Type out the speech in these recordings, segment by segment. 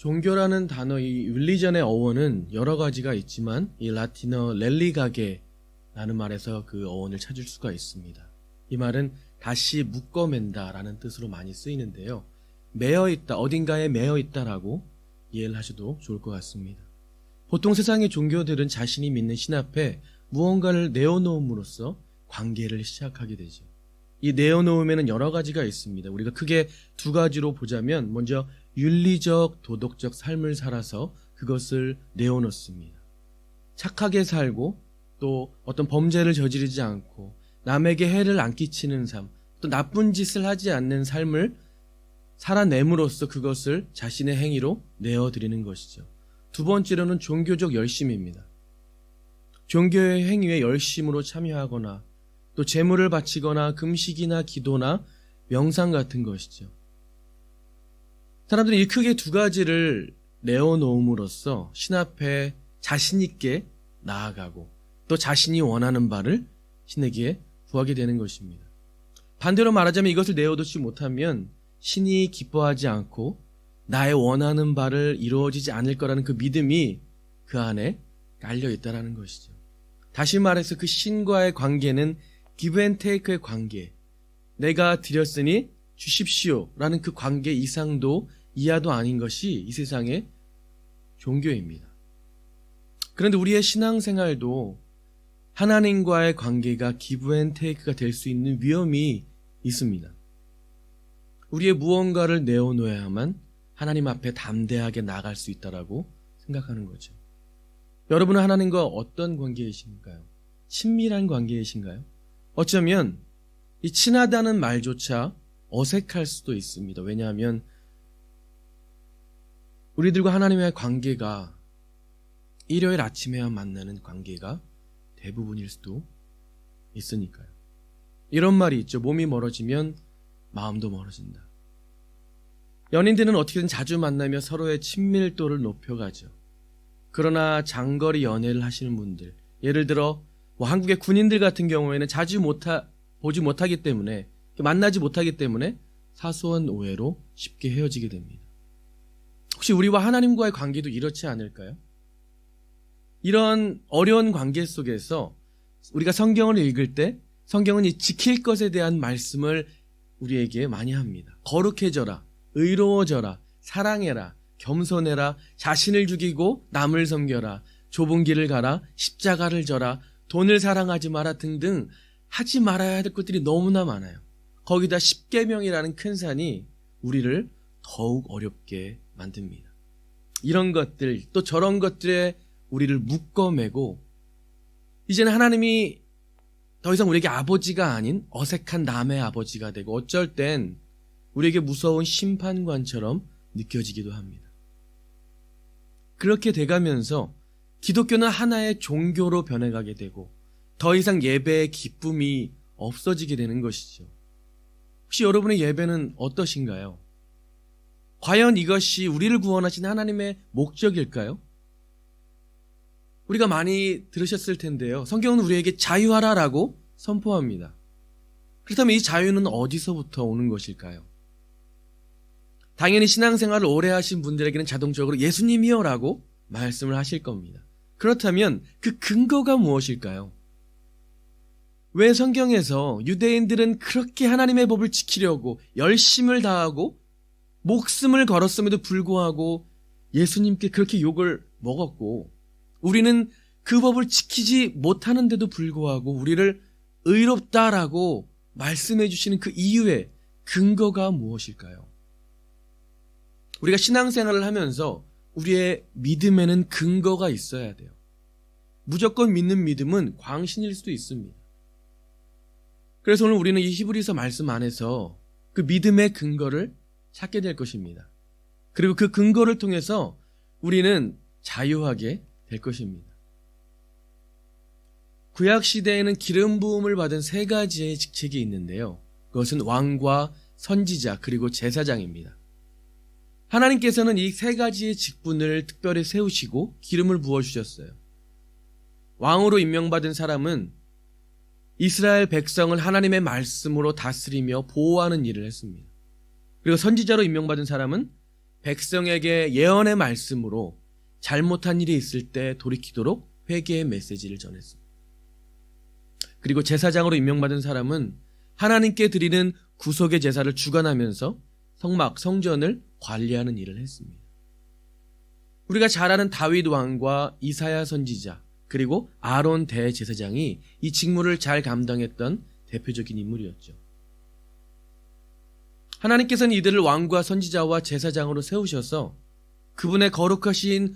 종교라는 단어, 이 윌리전의 어원은 여러 가지가 있지만 이 라틴어 렐리가게라는 말에서 그 어원을 찾을 수가 있습니다. 이 말은 다시 묶어맨다라는 뜻으로 많이 쓰이는데요. 매여 있다, 어딘가에 매여 있다라고 이해를 하셔도 좋을 것 같습니다. 보통 세상의 종교들은 자신이 믿는 신 앞에 무언가를 내어놓음으로써 관계를 시작하게 되죠. 이 내어놓음에는 여러 가지가 있습니다. 우리가 크게 두 가지로 보자면 먼저 윤리적, 도덕적 삶을 살아서 그것을 내어놓습니다. 착하게 살고 또 어떤 범죄를 저지르지 않고 남에게 해를 안 끼치는 삶, 또 나쁜 짓을 하지 않는 삶을 살아냄으로써 그것을 자신의 행위로 내어드리는 것이죠. 두 번째로는 종교적 열심입니다. 종교의 행위에 열심으로 참여하거나 또 제물을 바치거나 금식이나 기도나 명상 같은 것이죠. 사람들이 이 크게 두 가지를 내어놓음으로써 신 앞에 자신 있게 나아가고 또 자신이 원하는 바를 신에게 구하게 되는 것입니다. 반대로 말하자면 이것을 내어놓지 못하면 신이 기뻐하지 않고 나의 원하는 바를 이루어지지 않을 거라는 그 믿음이 그 안에 깔려 있다는 것이죠. 다시 말해서 그 신과의 관계는 give and take의 관계, 내가 드렸으니 주십시오 라는 그 관계 이상도 이하도 아닌 것이 이 세상의 종교입니다. 그런데 우리의 신앙생활도 하나님과의 관계가 give and take가 될 수 있는 위험이 있습니다. 우리의 무언가를 내어놓아야만 하나님 앞에 담대하게 나갈 수 있다라고 생각하는 거죠. 여러분은 하나님과 어떤 관계이신가요? 친밀한 관계이신가요? 어쩌면 이 친하다는 말조차 어색할 수도 있습니다. 왜냐하면 우리들과 하나님의 관계가 일요일 아침에만 만나는 관계가 대부분일 수도 있으니까요. 이런 말이 있죠. 몸이 멀어지면 마음도 멀어진다. 연인들은 어떻게든 자주 만나며 서로의 친밀도를 높여가죠. 그러나 장거리 연애를 하시는 분들, 예를 들어 한국의 군인들 같은 경우에는 자주 보지 못하기 때문에, 만나지 못하기 때문에 사소한 오해로 쉽게 헤어지게 됩니다. 혹시 우리와 하나님과의 관계도 이렇지 않을까요? 이런 어려운 관계 속에서 우리가 성경을 읽을 때 성경은 이 지킬 것에 대한 말씀을 우리에게 많이 합니다. 거룩해져라, 의로워져라, 사랑해라, 겸손해라, 자신을 죽이고 남을 섬겨라, 좁은 길을 가라, 십자가를 져라, 돈을 사랑하지 마라 등등 하지 말아야 할 것들이 너무나 많아요. 거기다 십계명이라는 큰 산이 우리를 더욱 어렵게 만듭니다. 이런 것들, 또 저런 것들에 우리를 묶어매고 이제는 하나님이 더 이상 우리에게 아버지가 아닌 어색한 남의 아버지가 되고 어쩔 땐 우리에게 무서운 심판관처럼 느껴지기도 합니다. 그렇게 돼가면서 기독교는 하나의 종교로 변해가게 되고 더 이상 예배의 기쁨이 없어지게 되는 것이죠. 혹시 여러분의 예배는 어떠신가요? 과연 이것이 우리를 구원하신 하나님의 목적일까요? 우리가 많이 들으셨을 텐데요. 성경은 우리에게 자유하라라고 선포합니다. 그렇다면 이 자유는 어디서부터 오는 것일까요? 당연히 신앙생활을 오래 하신 분들에게는 자동적으로 예수님이요 라고 말씀을 하실 겁니다. 그렇다면 그 근거가 무엇일까요? 왜 성경에서 유대인들은 그렇게 하나님의 법을 지키려고 열심을 다하고 목숨을 걸었음에도 불구하고 예수님께 그렇게 욕을 먹었고 우리는 그 법을 지키지 못하는데도 불구하고 우리를 의롭다라고 말씀해 주시는 그 이유의 근거가 무엇일까요? 우리가 신앙생활을 하면서 우리의 믿음에는 근거가 있어야 돼요. 무조건 믿는 믿음은 광신일 수도 있습니다. 그래서 오늘 우리는 이 히브리서 말씀 안에서 그 믿음의 근거를 찾게 될 것입니다. 그리고 그 근거를 통해서 우리는 자유하게 될 것입니다. 구약시대에는 기름 부음을 받은 세 가지의 직책이 있는데요. 그것은 왕과 선지자 그리고 제사장입니다. 하나님께서는 이 세 가지의 직분을 특별히 세우시고 기름을 부어주셨어요. 왕으로 임명받은 사람은 이스라엘 백성을 하나님의 말씀으로 다스리며 보호하는 일을 했습니다. 그리고 선지자로 임명받은 사람은 백성에게 예언의 말씀으로 잘못한 일이 있을 때 돌이키도록 회개의 메시지를 전했습니다. 그리고 제사장으로 임명받은 사람은 하나님께 드리는 구속의 제사를 주관하면서 성전을 관리하는 일을 했습니다. 우리가 잘 아는 다윗 왕과 이사야 선지자 그리고 아론 대제사장이 이 직무를 잘 감당했던 대표적인 인물이었죠. 하나님께서는 이들을 왕과 선지자와 제사장으로 세우셔서 그분의 거룩하신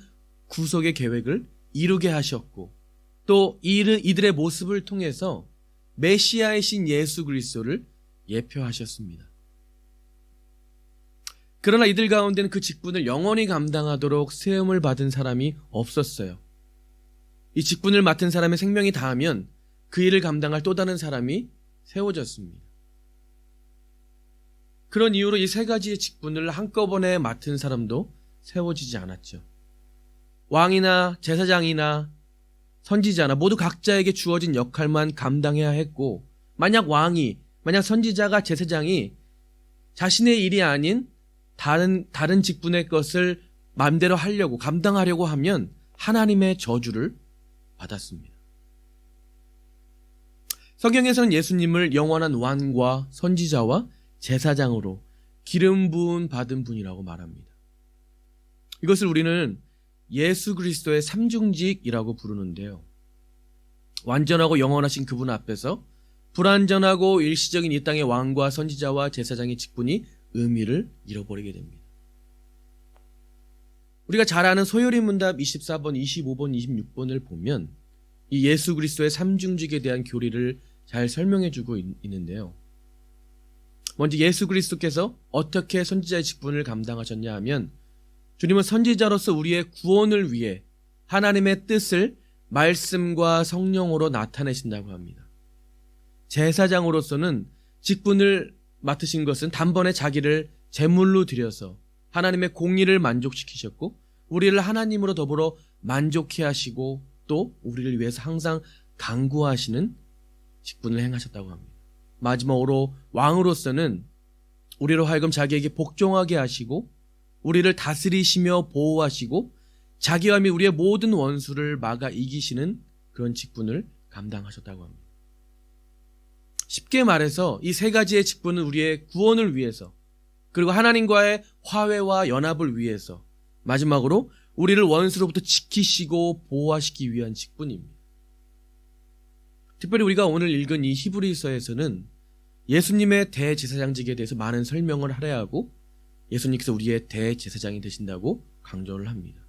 구속의 계획을 이루게 하셨고 또 이들의 모습을 통해서 메시아이신 예수 그리스도를 예표하셨습니다. 그러나 이들 가운데는 그 직분을 영원히 감당하도록 세움을 받은 사람이 없었어요. 이 직분을 맡은 사람의 생명이 다하면 그 일을 감당할 또 다른 사람이 세워졌습니다. 그런 이유로 이 세 가지의 직분을 한꺼번에 맡은 사람도 세워지지 않았죠. 왕이나 제사장이나 선지자나 모두 각자에게 주어진 역할만 감당해야 했고, 만약 선지자가 제사장이 자신의 일이 아닌 다른 직분의 것을 마음대로 하려고 감당하려고 하면 하나님의 저주를 받았습니다. 성경에서는 예수님을 영원한 왕과 선지자와 제사장으로 기름 부음 받은 분이라고 말합니다. 이것을 우리는 예수 그리스도의 삼중직이라고 부르는데요. 완전하고 영원하신 그분 앞에서 불완전하고 일시적인 이 땅의 왕과 선지자와 제사장의 직분이 의미를 잃어버리게 됩니다. 우리가 잘 아는 소요리 문답 24번, 25번, 26번을 보면 이 예수 그리스도의 삼중직에 대한 교리를 잘 설명해주고 있는데요. 먼저 예수 그리스도께서 어떻게 선지자의 직분을 감당하셨냐 하면 주님은 선지자로서 우리의 구원을 위해 하나님의 뜻을 말씀과 성령으로 나타내신다고 합니다. 제사장으로서는 직분을 맡으신 것은 단번에 자기를 제물로 드려서 하나님의 공의를 만족시키셨고 우리를 하나님으로 더불어 만족해 하시고 또 우리를 위해서 항상 간구하시는 직분을 행하셨다고 합니다. 마지막으로 왕으로서는 우리로 하여금 자기에게 복종하게 하시고 우리를 다스리시며 보호하시고 자기와 및 우리의 모든 원수를 막아 이기시는 그런 직분을 감당하셨다고 합니다. 쉽게 말해서 이 세 가지의 직분은 우리의 구원을 위해서 그리고 하나님과의 화해와 연합을 위해서 마지막으로 우리를 원수로부터 지키시고 보호하시기 위한 직분입니다. 특별히 우리가 오늘 읽은 이 히브리서에서는 예수님의 대제사장직에 대해서 많은 설명을 할애하고 예수님께서 우리의 대제사장이 되신다고 강조를 합니다.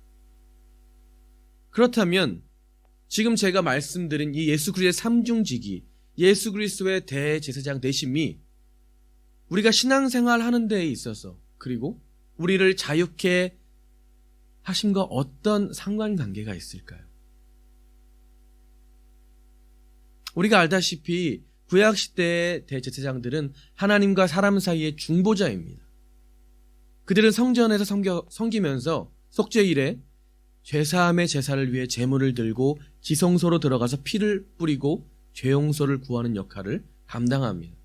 그렇다면 지금 제가 말씀드린 이 예수 그리스도의 삼중직이 예수 그리스도의 대제사장 되심이 우리가 신앙생활 하는 데에 있어서 그리고 우리를 자유케 하심과 어떤 상관관계가 있을까요? 우리가 알다시피 구약시대의 대제사장들은 하나님과 사람 사이의 중보자입니다. 그들은 성전에서 섬기면서 속죄일에 죄사함의 제사를 위해 제물을 들고 지성소로 들어가서 피를 뿌리고 죄용서를 구하는 역할을 감당합니다.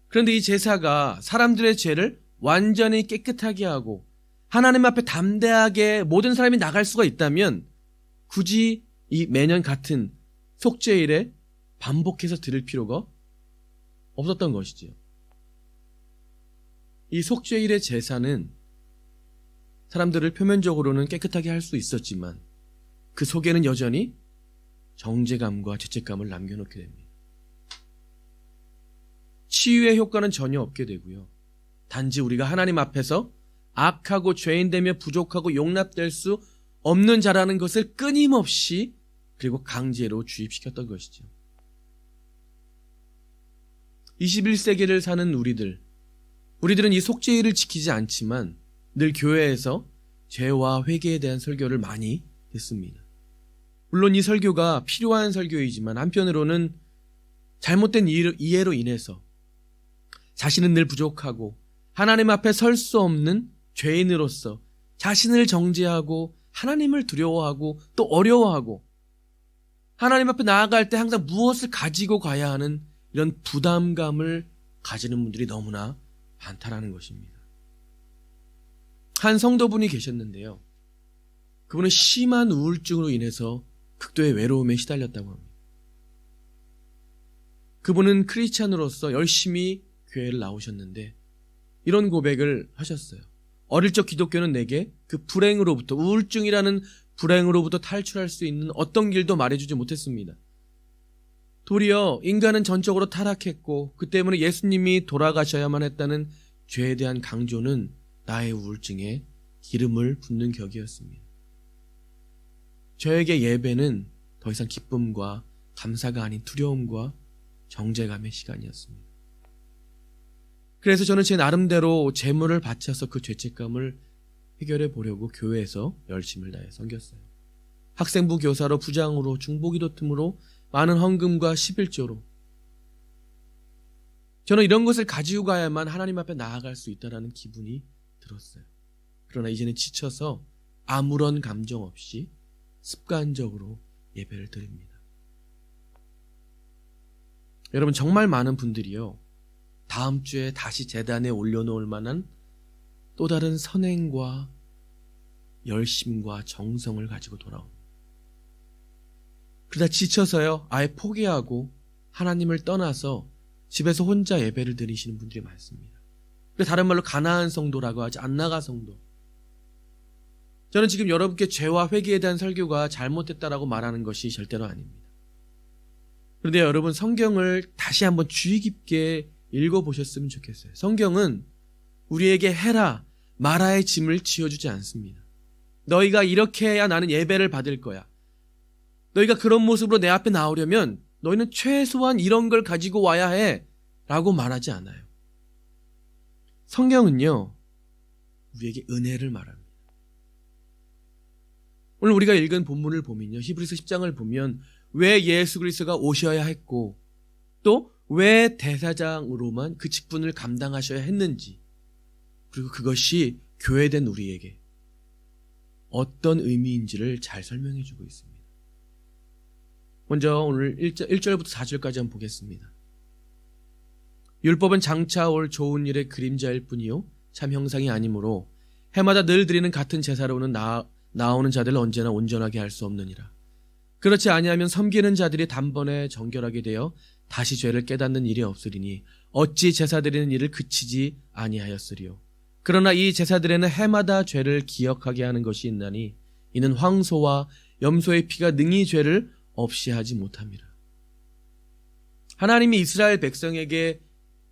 그런데 이 제사가 사람들의 죄를 완전히 깨끗하게 하고 하나님 앞에 담대하게 모든 사람이 나갈 수가 있다면 굳이 이 매년 같은 속죄일에 반복해서 드릴 필요가 없었던 것이지요. 이 속죄일의 제사는 사람들을 표면적으로는 깨끗하게 할 수 있었지만 그 속에는 여전히 정죄감과 죄책감을 남겨놓게 됩니다. 치유의 효과는 전혀 없게 되고요. 단지 우리가 하나님 앞에서 악하고 죄인되며 부족하고 용납될 수 없는 자라는 것을 끊임없이 그리고 강제로 주입시켰던 것이죠. 21세기를 사는 우리들은 이 속죄일을 지키지 않지만 늘 교회에서 죄와 회개에 대한 설교를 많이 듣습니다. 물론 이 설교가 필요한 설교이지만 한편으로는 잘못된 이해로 인해서 자신은 늘 부족하고 하나님 앞에 설 수 없는 죄인으로서 자신을 정죄하고 하나님을 두려워하고 또 어려워하고 하나님 앞에 나아갈 때 항상 무엇을 가지고 가야 하는 이런 부담감을 가지는 분들이 너무나 많다라는 것입니다. 한 성도분이 계셨는데요. 그분은 심한 우울증으로 인해서 극도의 외로움에 시달렸다고 합니다. 그분은 크리스찬으로서 열심히 교회를 나오셨는데 이런 고백을 하셨어요. 어릴 적 기독교는 내게 그 불행으로부터, 우울증이라는 불행으로부터 탈출할 수 있는 어떤 길도 말해주지 못했습니다. 도리어 인간은 전적으로 타락했고 그 때문에 예수님이 돌아가셔야만 했다는 죄에 대한 강조는 나의 우울증에 기름을 붓는 격이었습니다. 저에게 예배는 더 이상 기쁨과 감사가 아닌 두려움과 정죄감의 시간이었습니다. 그래서 저는 제 나름대로 재물을 바쳐서 그 죄책감을 해결해 보려고 교회에서 열심을 다해 섬겼어요. 학생부 교사로, 부장으로, 중보기도 틈으로 많은 헌금과 11조로. 저는 이런 것을 가지고 가야만 하나님 앞에 나아갈 수 있다는 기분이 들었어요. 그러나 이제는 지쳐서 아무런 감정 없이 습관적으로 예배를 드립니다. 여러분, 정말 많은 분들이요, 다음 주에 다시 제단에 올려놓을 만한 또 다른 선행과 열심과 정성을 가지고 돌아옵니다. 그러다 지쳐서요, 아예 포기하고 하나님을 떠나서 집에서 혼자 예배를 드리시는 분들이 많습니다. 다른 말로 가나안 성도라고 하지, 안나가 성도. 저는 지금 여러분께 죄와 회개에 대한 설교가 잘못됐다라고 말하는 것이 절대로 아닙니다. 그런데 여러분, 성경을 다시 한번 주의 깊게 읽어보셨으면 좋겠어요. 성경은 우리에게 해라, 마라의 짐을 지어주지 않습니다. 너희가 이렇게 해야 나는 예배를 받을 거야. 너희가 그런 모습으로 내 앞에 나오려면 너희는 최소한 이런 걸 가지고 와야 해 라고 말하지 않아요. 성경은요, 우리에게 은혜를 말합니다. 오늘 우리가 읽은 본문을 보면요, 히브리서 10장을 보면 왜 예수 그리스도가 오셔야 했고 또 왜 대사장으로만 그 직분을 감당하셔야 했는지, 그리고 그것이 교회된 우리에게 어떤 의미인지를 잘 설명해 주고 있습니다. 먼저 오늘 1절부터 4절까지 한번 보겠습니다. 율법은 장차 올 좋은 일의 그림자일 뿐이요 참 형상이 아니므로 해마다 늘 드리는 같은 제사로는 나오는 자들을 언제나 온전하게 할 수 없느니라. 그렇지 아니하면 섬기는 자들이 단번에 정결하게 되어 다시 죄를 깨닫는 일이 없으리니 어찌 제사 드리는 일을 그치지 아니하였으리요. 그러나 이 제사들에는 해마다 죄를 기억하게 하는 것이 있나니 이는 황소와 염소의 피가 능히 죄를 없이 하지 못함이라. 하나님이 이스라엘 백성에게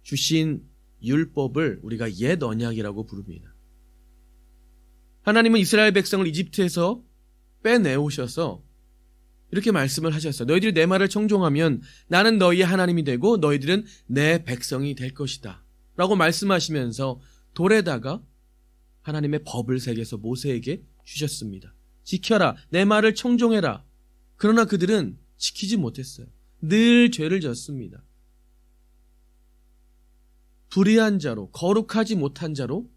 주신 율법을 우리가 옛 언약이라고 부릅니다. 하나님은 이스라엘 백성을 이집트에서 빼내오셔서 이렇게 말씀을 하셨어요. 너희들이 내 말을 청종하면 나는 너희의 하나님이 되고 너희들은 내 백성이 될 것이다 라고 말씀하시면서 돌에다가 하나님의 법을 새겨서 모세에게 주셨습니다. 지켜라, 내 말을 청종해라. 그러나 그들은 지키지 못했어요. 늘 죄를 졌습니다. 불의한 자로, 거룩하지 못한 자로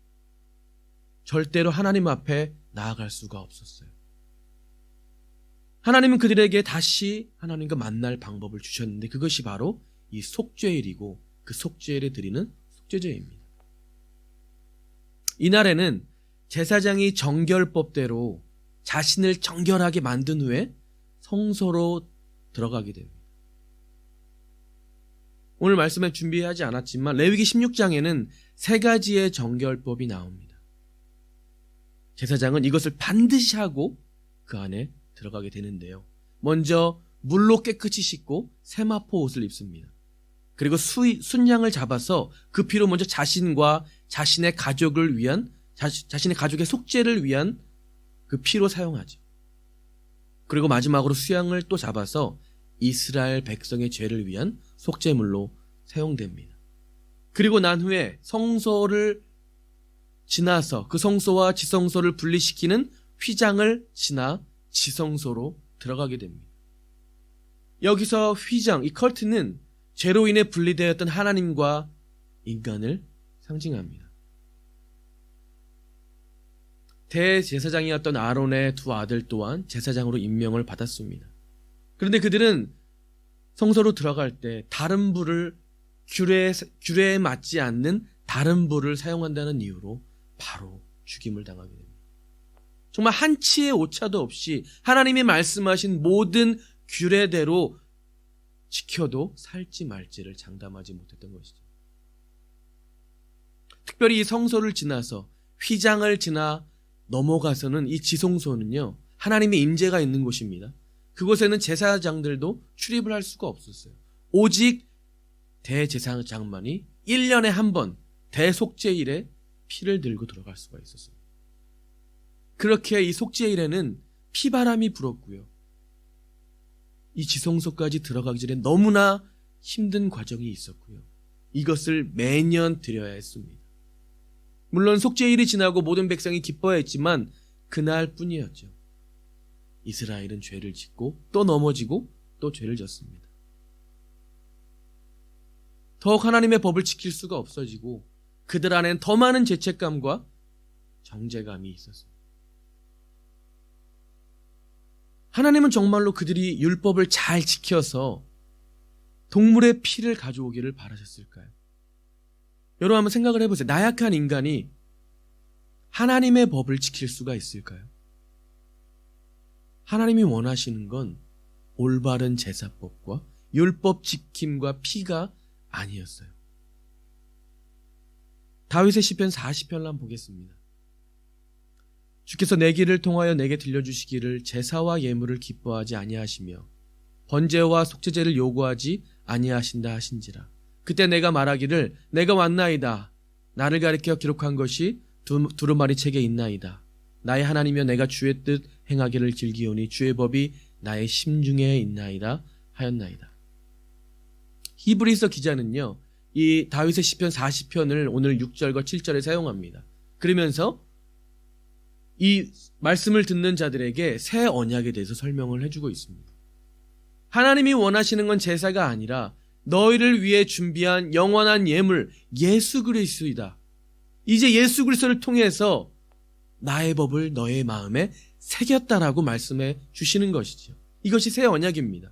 절대로 하나님 앞에 나아갈 수가 없었어요. 하나님은 그들에게 다시 하나님과 만날 방법을 주셨는데 그것이 바로 이 속죄일이고 그 속죄일에 드리는 속죄제입니다. 이날에는 제사장이 정결법대로 자신을 정결하게 만든 후에 성소로 들어가게 됩니다. 오늘 말씀에 준비하지 않았지만 레위기 16장에는 3가지의 정결법이 나옵니다. 제사장은 이것을 반드시 하고 그 안에 들어가게 되는데요. 먼저 물로 깨끗이 씻고 세마포 옷을 입습니다. 그리고 순양을 잡아서 그 피로 먼저 자신과 자신의 가족을 위한, 자신의 가족의 속죄를 위한 그 피로 사용하죠. 그리고 마지막으로 수양을 또 잡아서 이스라엘 백성의 죄를 위한 속죄물로 사용됩니다. 그리고 난 후에 성소를 지나서 그 성소와 지성소를 분리시키는 휘장을 지나 지성소로 들어가게 됩니다. 여기서 휘장, 이 커튼은 죄로 인해 분리되었던 하나님과 인간을 상징합니다. 대제사장이었던 아론의 2 아들 또한 제사장으로 임명을 받았습니다. 그런데 그들은 성소로 들어갈 때 다른 불을, 규례에 맞지 않는 다른 불을 사용한다는 이유로 바로 죽임을 당하게 됩니다. 정말 한치의 오차도 없이 하나님이 말씀하신 모든 규례대로 지켜도 살지 말지를 장담하지 못했던 것이죠. 특별히 이 성소를 지나서 휘장을 지나 넘어가서는 이 지성소는요, 하나님의 임재가 있는 곳입니다. 그곳에는 제사장들도 출입을 할 수가 없었어요. 오직 대제사장만이 1년에 한 번 대속죄일에 피를 들고 들어갈 수가 있었어요. 그렇게 이 속죄일에는 피바람이 불었고요. 이 지성소까지 들어가기 전에 너무나 힘든 과정이 있었고요. 이것을 매년 드려야 했습니다. 물론 속죄일이 지나고 모든 백성이 기뻐했지만 그날뿐이었죠. 이스라엘은 죄를 짓고 또 넘어지고 또 죄를 졌습니다. 더욱 하나님의 법을 지킬 수가 없어지고 그들 안엔 더 많은 죄책감과 정죄감이 있었습니다. 하나님은 정말로 그들이 율법을 잘 지켜서 동물의 피를 가져오기를 바라셨을까요? 여러분 한번 생각을 해보세요. 나약한 인간이 하나님의 법을 지킬 수가 있을까요? 하나님이 원하시는 건 올바른 제사법과 율법 지킴과 피가 아니었어요. 다윗의 시편 40편을 한번 보겠습니다. 주께서 내 길을 통하여 내게 들려주시기를 제사와 예물을 기뻐하지 아니하시며 번제와 속죄제를 요구하지 아니하신다 하신지라. 그때 내가 말하기를 내가 왔나이다. 나를 가리켜 기록한 것이 두루마리 책에 있나이다. 나의 하나님이여 내가 주의 뜻 행하기를 즐기오니 주의 법이 나의 심중에 있나이다 하였나이다. 히브리서 기자는요, 이 다윗의 시편 40편을 오늘 6절과 7절에 사용합니다. 그러면서 이 말씀을 듣는 자들에게 새 언약에 대해서 설명을 해주고 있습니다. 하나님이 원하시는 건 제사가 아니라 너희를 위해 준비한 영원한 예물 예수 그리스도이다. 이제 예수 그리스도를 통해서 나의 법을 너의 마음에 새겼다라고 말씀해 주시는 것이죠. 이것이 새 언약입니다.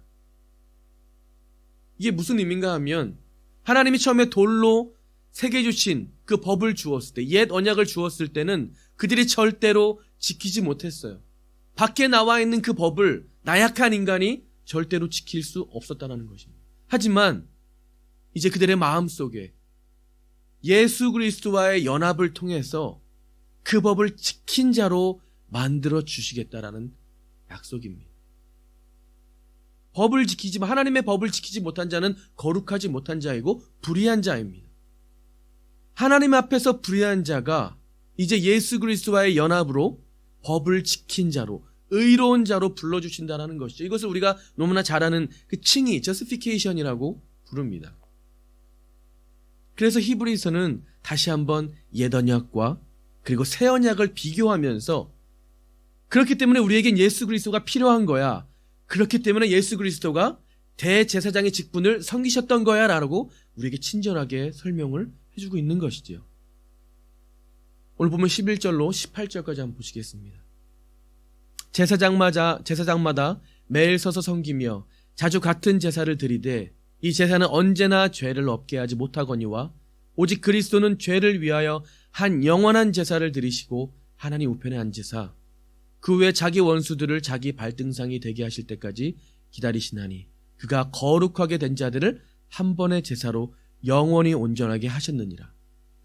이게 무슨 의미인가 하면 하나님이 처음에 돌로 새겨주신 그 법을 주었을 때, 옛 언약을 주었을 때는 그들이 절대로 지키지 못했어요. 밖에 나와 있는 그 법을 나약한 인간이 절대로 지킬 수 없었다는 것입니다. 하지만 이제 그들의 마음속에 예수 그리스도와의 연합을 통해서 그 법을 지킨 자로 만들어 주시겠다라는 약속입니다. 법을 지키지만 하나님의 법을 지키지 못한 자는 거룩하지 못한 자이고 불의한 자입니다. 하나님 앞에서 불의한 자가 이제 예수 그리스도와의 연합으로 법을 지킨 자로, 의로운 자로 불러주신다는 것이죠. 이것을 우리가 너무나 잘 아는 그 칭의, justification이라고 부릅니다. 그래서 히브리서는 다시 한번 옛 언약과 그리고 새 언약을 비교하면서 그렇기 때문에 우리에겐 예수 그리스도가 필요한 거야. 그렇기 때문에 예수 그리스도가 대제사장의 직분을 섬기셨던 거야 라고 우리에게 친절하게 설명을 해주고 있는 것이지요. 오늘 보면 11절로 18절까지 한번 보시겠습니다. 제사장마다 매일 서서 섬기며 자주 같은 제사를 드리되 이 제사는 언제나 죄를 없게 하지 못하거니와 오직 그리스도는 죄를 위하여 한 영원한 제사를 드리시고 하나님 우편에 앉으사 그 후에 자기 원수들을 자기 발등상이 되게 하실 때까지 기다리시나니 그가 거룩하게 된 자들을 한 번의 제사로 영원히 온전하게 하셨느니라.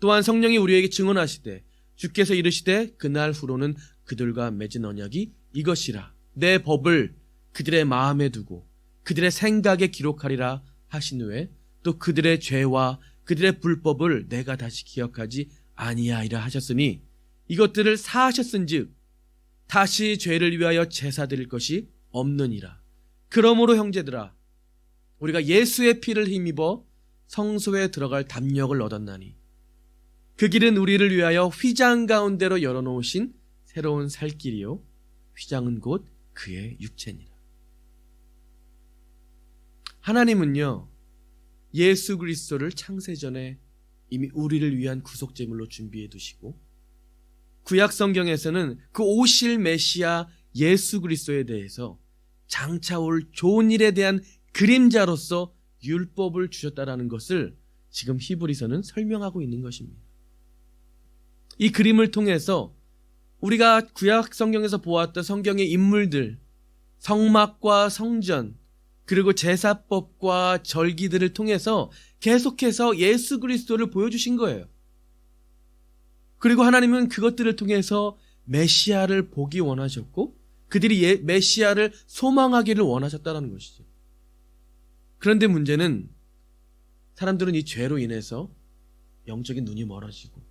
또한 성령이 우리에게 증언하시되 주께서 이르시되 그날 후로는 그들과 맺은 언약이 이것이라. 내 법을 그들의 마음에 두고 그들의 생각에 기록하리라 하신 후에 또 그들의 죄와 그들의 불법을 내가 다시 기억하지 아니하리라 하셨으니 이것들을 사하셨은즉 다시 죄를 위하여 제사 드릴 것이 없느니라. 그러므로 형제들아 우리가 예수의 피를 힘입어 성소에 들어갈 담력을 얻었나니 그 길은 우리를 위하여 휘장 가운데로 열어놓으신 새로운 살 길이요 휘장은 곧 그의 육체니라. 하나님은요 예수 그리스도를 창세전에 이미 우리를 위한 구속제물로 준비해 두시고 구약 성경에서는 그 오실 메시아 예수 그리스도에 대해서 장차 올 좋은 일에 대한 그림자로서 율법을 주셨다라는 것을 지금 히브리서는 설명하고 있는 것입니다. 이 그림을 통해서 우리가 구약 성경에서 보았던 성경의 인물들, 성막과 성전, 그리고 제사법과 절기들을 통해서 계속해서 예수 그리스도를 보여주신 거예요. 그리고 하나님은 그것들을 통해서 메시아를 보기 원하셨고 그들이 메시아를 소망하기를 원하셨다는 것이죠. 그런데 문제는 사람들은 이 죄로 인해서 영적인 눈이 멀어지고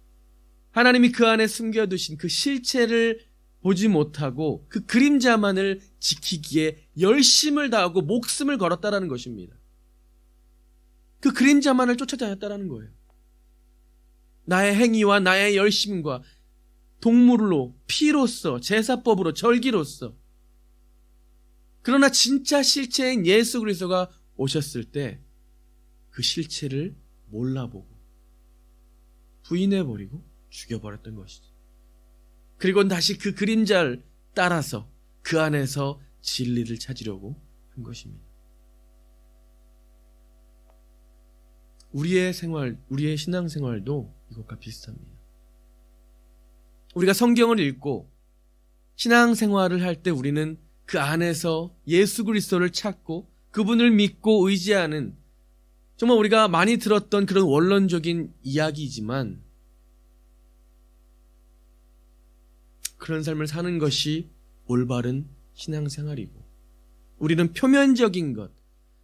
하나님이 그 안에 숨겨두신 그 실체를 보지 못하고 그 그림자만을 지키기에 열심을 다하고 목숨을 걸었다라는 것입니다. 그 그림자만을 쫓아다녔다라는 거예요. 나의 행위와 나의 열심과 동물로, 피로써, 제사법으로, 절기로서. 그러나 진짜 실체인 예수 그리스도가 오셨을 때 그 실체를 몰라보고 부인해버리고 죽여버렸던 것이죠. 그리고 다시 그 그림자를 따라서 그 안에서 진리를 찾으려고 한 것입니다. 우리의 생활, 우리의 신앙생활도 이것과 비슷합니다. 우리가 성경을 읽고 신앙생활을 할 때 우리는 그 안에서 예수 그리스도를 찾고 그분을 믿고 의지하는 정말 우리가 많이 들었던 그런 원론적인 이야기이지만 그런 삶을 사는 것이 올바른 신앙생활이고 우리는 표면적인 것,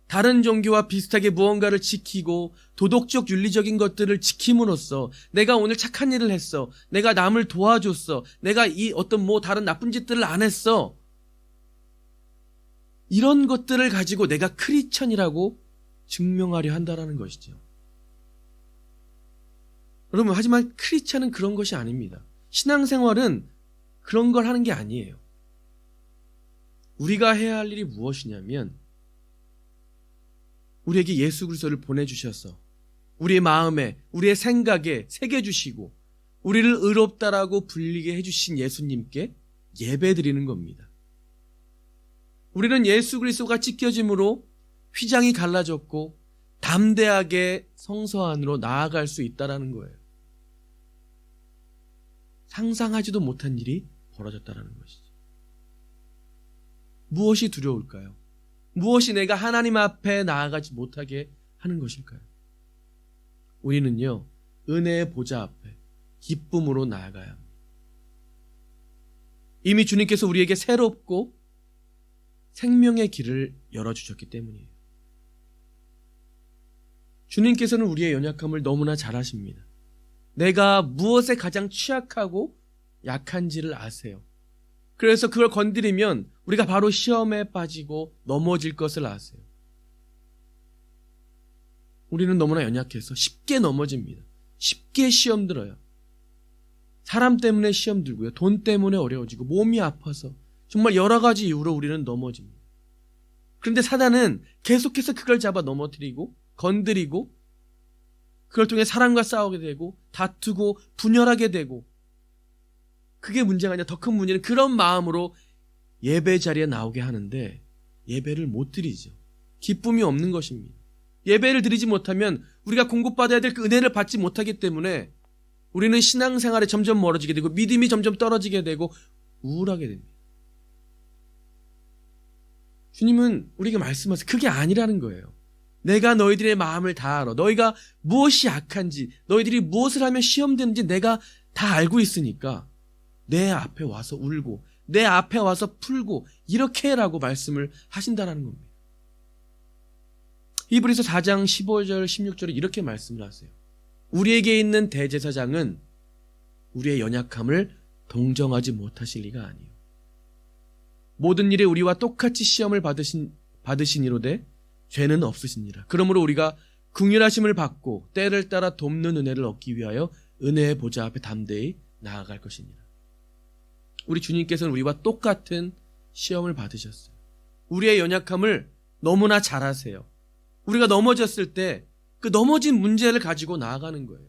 다른 종교와 비슷하게 무언가를 지키고 도덕적 윤리적인 것들을 지킴으로써 내가 오늘 착한 일을 했어, 내가 남을 도와줬어, 내가 이 어떤 다른 나쁜 짓들을 안 했어, 이런 것들을 가지고 내가 크리스천이라고 증명하려 한다라는 것이죠. 여러분, 하지만 크리스천은 그런 것이 아닙니다. 신앙생활은 그런 걸 하는 게 아니에요. 우리가 해야 할 일이 무엇이냐면 우리에게 예수 그리스도를 보내주셔서 우리의 마음에, 우리의 생각에 새겨주시고 우리를 의롭다라고 불리게 해주신 예수님께 예배드리는 겁니다. 우리는 예수 그리스도가 찢겨짐으로 휘장이 갈라졌고 담대하게 성소 안으로 나아갈 수 있다는 거예요. 상상하지도 못한 일이 벌어졌다는 것이죠. 무엇이 두려울까요? 무엇이 내가 하나님 앞에 나아가지 못하게 하는 것일까요? 우리는요, 은혜의 보좌 앞에 기쁨으로 나아가야 합니다. 이미 주님께서 우리에게 새롭고 생명의 길을 열어주셨기 때문이에요. 주님께서는 우리의 연약함을 너무나 잘 아십니다. 내가 무엇에 가장 취약하고 약한지를 아세요. 그래서 그걸 건드리면 우리가 바로 시험에 빠지고 넘어질 것을 아세요. 우리는 너무나 연약해서 쉽게 넘어집니다. 쉽게 시험 들어요. 사람 때문에 시험 들고요. 돈 때문에 어려워지고 몸이 아파서 정말 여러 가지 이유로 우리는 넘어집니다. 그런데 사단은 계속해서 그걸 잡아 넘어뜨리고 건드리고 그걸 통해 사람과 싸우게 되고 다투고 분열하게 되고 그게 문제가 아니라 더 큰 문제는 그런 마음으로 예배 자리에 나오게 하는데 예배를 못 드리죠. 기쁨이 없는 것입니다. 예배를 드리지 못하면 우리가 공급받아야 될 그 은혜를 받지 못하기 때문에 우리는 신앙생활에 점점 멀어지게 되고 믿음이 점점 떨어지게 되고 우울하게 됩니다. 주님은 우리에게 말씀하세요. 그게 아니라는 거예요. 내가 너희들의 마음을 다 알아. 너희가 무엇이 악한지, 너희들이 무엇을 하면 시험되는지 내가 다 알고 있으니까 내 앞에 와서 울고 내 앞에 와서 풀고 이렇게 해라고 말씀을 하신다는 겁니다. 히브리서 4장 15절 16절에 이렇게 말씀을 하세요. 우리에게 있는 대제사장은 우리의 연약함을 동정하지 못하실 리가 아니에요. 모든 일에 우리와 똑같이 시험을 받으시니로되 죄는 없으시니라. 그러므로 우리가 긍휼하심을 받고 때를 따라 돕는 은혜를 얻기 위하여 은혜의 보좌 앞에 담대히 나아갈 것이니라. 우리 주님께서는 우리와 똑같은 시험을 받으셨어요. 우리의 연약함을 너무나 잘 아세요. 우리가 넘어졌을 때 그 넘어진 문제를 가지고 나아가는 거예요.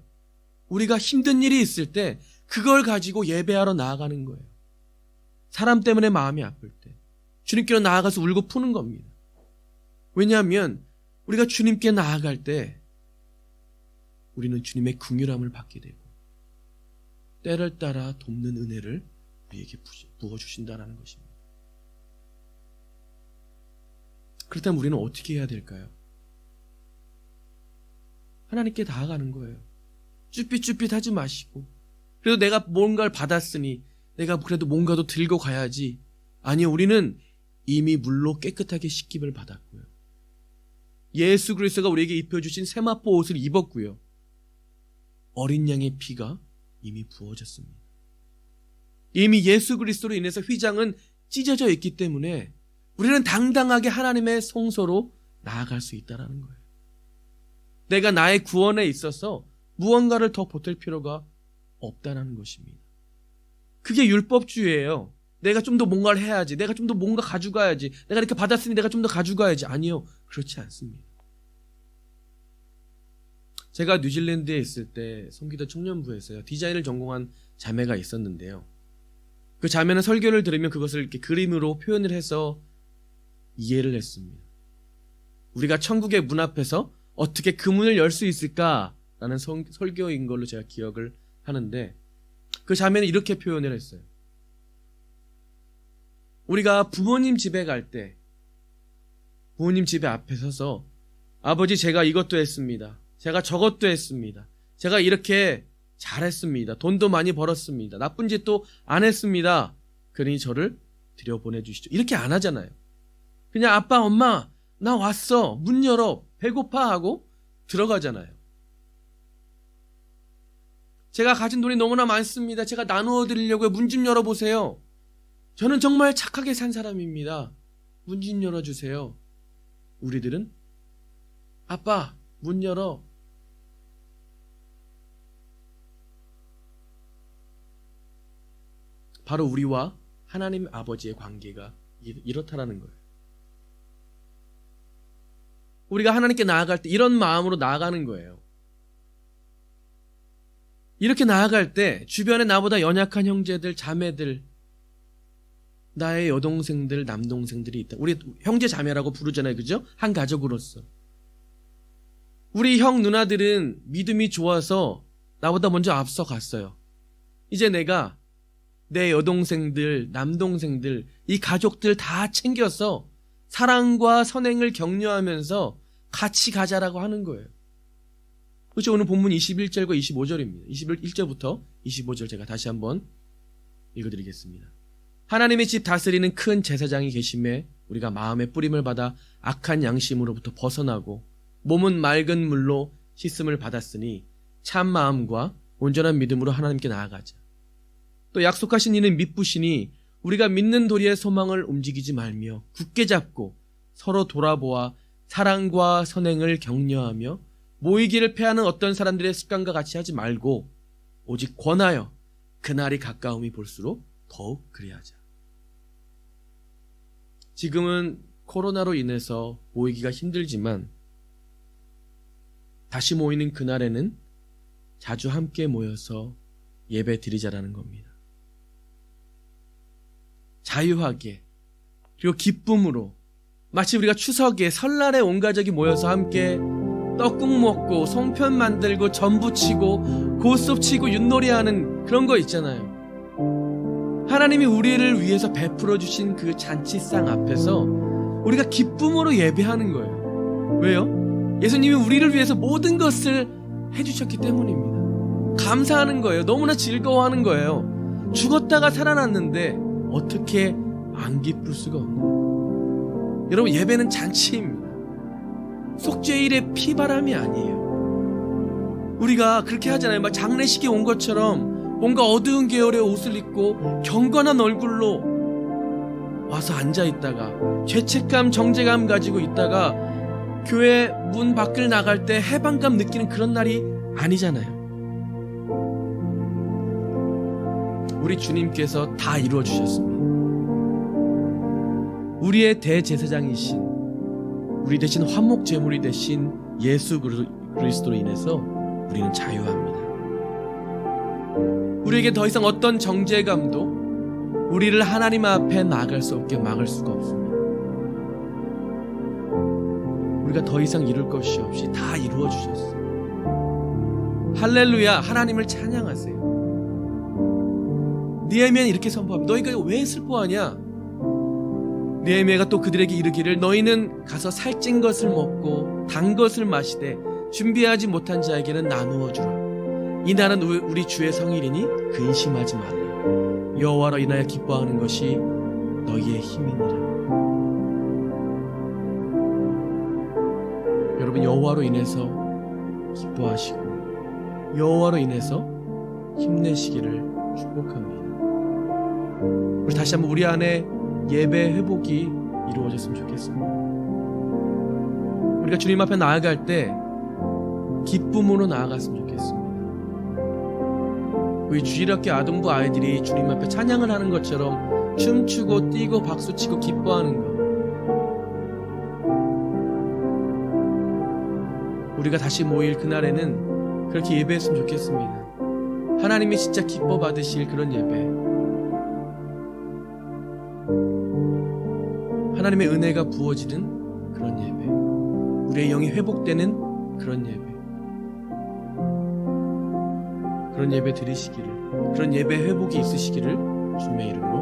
우리가 힘든 일이 있을 때 그걸 가지고 예배하러 나아가는 거예요. 사람 때문에 마음이 아플 때 주님께로 나아가서 울고 푸는 겁니다. 왜냐하면 우리가 주님께 나아갈 때 우리는 주님의 긍휼함을 받게 되고 때를 따라 돕는 은혜를 우리에게 부어주신다는 것입니다. 그렇다면 우리는 어떻게 해야 될까요? 하나님께 나아가는 거예요. 쭈삣쭈삣 하지 마시고, 그래도 내가 뭔가를 받았으니 내가 그래도 뭔가도 들고 가야지. 아니요, 우리는 이미 물로 깨끗하게 씻김을 받았고요. 예수 그리스도가 우리에게 입혀주신 세마포 옷을 입었고요. 어린 양의 피가 이미 부어졌습니다. 이미 예수 그리스도로 인해서 휘장은 찢어져 있기 때문에 우리는 당당하게 하나님의 성소로 나아갈 수 있다는 거예요. 내가 나의 구원에 있어서 무언가를 더 보탤 필요가 없다는 것입니다. 그게 율법주의예요. 내가 좀 더 뭔가를 해야지, 내가 좀 더 뭔가 가져가야지, 내가 이렇게 받았으니 내가 좀 더 가져가야지. 아니요, 그렇지 않습니다. 제가 뉴질랜드에 있을 때 성기도 청년부에서요, 디자인을 전공한 자매가 있었는데요, 그 자매는 설교를 들으면 그것을 이렇게 그림으로 표현을 해서 이해를 했습니다. 우리가 천국의 문 앞에서 어떻게 그 문을 열 수 있을까라는 설교인 걸로 제가 기억을 하는데, 그 자매는 이렇게 표현을 했어요. 우리가 부모님 집에 갈 때 부모님 집에 앞에 서서 아버지, 제가 이것도 했습니다, 제가 저것도 했습니다, 제가 이렇게 잘했습니다, 돈도 많이 벌었습니다, 나쁜 짓도 안 했습니다, 그러니 저를 들여보내주시죠, 이렇게 안 하잖아요. 그냥 아빠, 엄마, 나 왔어, 문 열어, 배고파 하고 들어가잖아요. 제가 가진 돈이 너무나 많습니다, 제가 나누어 드리려고요, 문 좀 열어보세요, 저는 정말 착하게 산 사람입니다, 문 좀 열어주세요. 우리들은 아빠, 문 열어. 바로 우리와 하나님 아버지의 관계가 이렇다라는 거예요. 우리가 하나님께 나아갈 때 이런 마음으로 나아가는 거예요. 이렇게 나아갈 때 주변에 나보다 연약한 형제들, 자매들, 나의 여동생들, 남동생들이 있다. 우리 형제 자매라고 부르잖아요, 그죠? 한 가족으로서. 우리 형 누나들은 믿음이 좋아서 나보다 먼저 앞서 갔어요. 이제 내가 내 여동생들, 남동생들, 이 가족들 다 챙겨서 사랑과 선행을 격려하면서 같이 가자라고 하는 거예요. 그렇죠? 오늘 본문 21절과 25절입니다. 21절부터 25절 제가 다시 한번 읽어드리겠습니다. 하나님의 집 다스리는 큰 제사장이 계심에 우리가 마음의 뿌림을 받아 악한 양심으로부터 벗어나고 몸은 맑은 물로 씻음을 받았으니 참 마음과 온전한 믿음으로 하나님께 나아가자. 또 약속하신 이는 믿부시니 우리가 믿는 도리의 소망을 움직이지 말며 굳게 잡고 서로 돌아보아 사랑과 선행을 격려하며 모이기를 패하는 어떤 사람들의 습관과 같이 하지 말고 오직 권하여 그날이 가까움이 볼수록 더욱 그리하자. 지금은 코로나로 인해서 모이기가 힘들지만 다시 모이는 그날에는 자주 함께 모여서 예배 드리자라는 겁니다. 자유하게, 그리고 기쁨으로, 마치 우리가 추석에 설날에 온 가족이 모여서 함께 떡국 먹고 송편 만들고 전부 치고 고스톱 치고 윷놀이하는 그런 거 있잖아요. 하나님이 우리를 위해서 베풀어 주신 그 잔치상 앞에서 우리가 기쁨으로 예배하는 거예요. 왜요? 예수님이 우리를 위해서 모든 것을 해주셨기 때문입니다. 감사하는 거예요. 너무나 즐거워하는 거예요. 죽었다가 살아났는데 어떻게 안 기쁠 수가 없나요? 여러분, 예배는 잔치입니다. 속죄일의 피바람이 아니에요. 우리가 그렇게 하잖아요. 막 장례식에 온 것처럼 뭔가 어두운 계열의 옷을 입고 경건한 얼굴로 와서 앉아있다가 죄책감, 정죄감 가지고 있다가 교회 문 밖을 나갈 때 해방감 느끼는 그런 날이 아니잖아요. 우리 주님께서 다 이루어 주셨습니다. 우리의 대제사장이신, 우리 대신 화목 제물이 되신 예수 그리스도로 인해서 우리는 자유합니다. 우리에게 더 이상 어떤 정죄감도 우리를 하나님 앞에 나아갈 수 없게 막을 수가 없습니다. 우리가 더 이상 이룰 것이 없이 다 이루어 주셨어요. 할렐루야, 하나님을 찬양하세요. 느헤미야는 이렇게 선포합니다. 너희가 왜 슬퍼하냐? 느헤미야가 또 그들에게 이르기를 너희는 가서 살찐 것을 먹고 단 것을 마시되 준비하지 못한 자에게는 나누어 주라. 이날은 우리 주의 성일이니 근심하지 말라. 여호와로 인하여 기뻐하는 것이 너희의 힘이니라. 여러분, 여호와로 인해서 기뻐하시고 여호와로 인해서 힘내시기를 축복합니다. 우리 다시 한번 우리 안에 예배 회복이 이루어졌으면 좋겠습니다. 우리가 주님 앞에 나아갈 때 기쁨으로 나아갔으면 좋겠습니다. 우리 주일학교 아동부 아이들이 주님 앞에 찬양을 하는 것처럼 춤추고 뛰고 박수치고 기뻐하는 것, 우리가 다시 모일 그날에는 그렇게 예배했으면 좋겠습니다. 하나님이 진짜 기뻐 받으실 그런 예배, 하나님의 은혜가 부어지는 그런 예배, 우리의 영이 회복되는 그런 예배, 그런 예배 드리시기를, 그런 예배 회복이 있으시기를 주님의 이름으로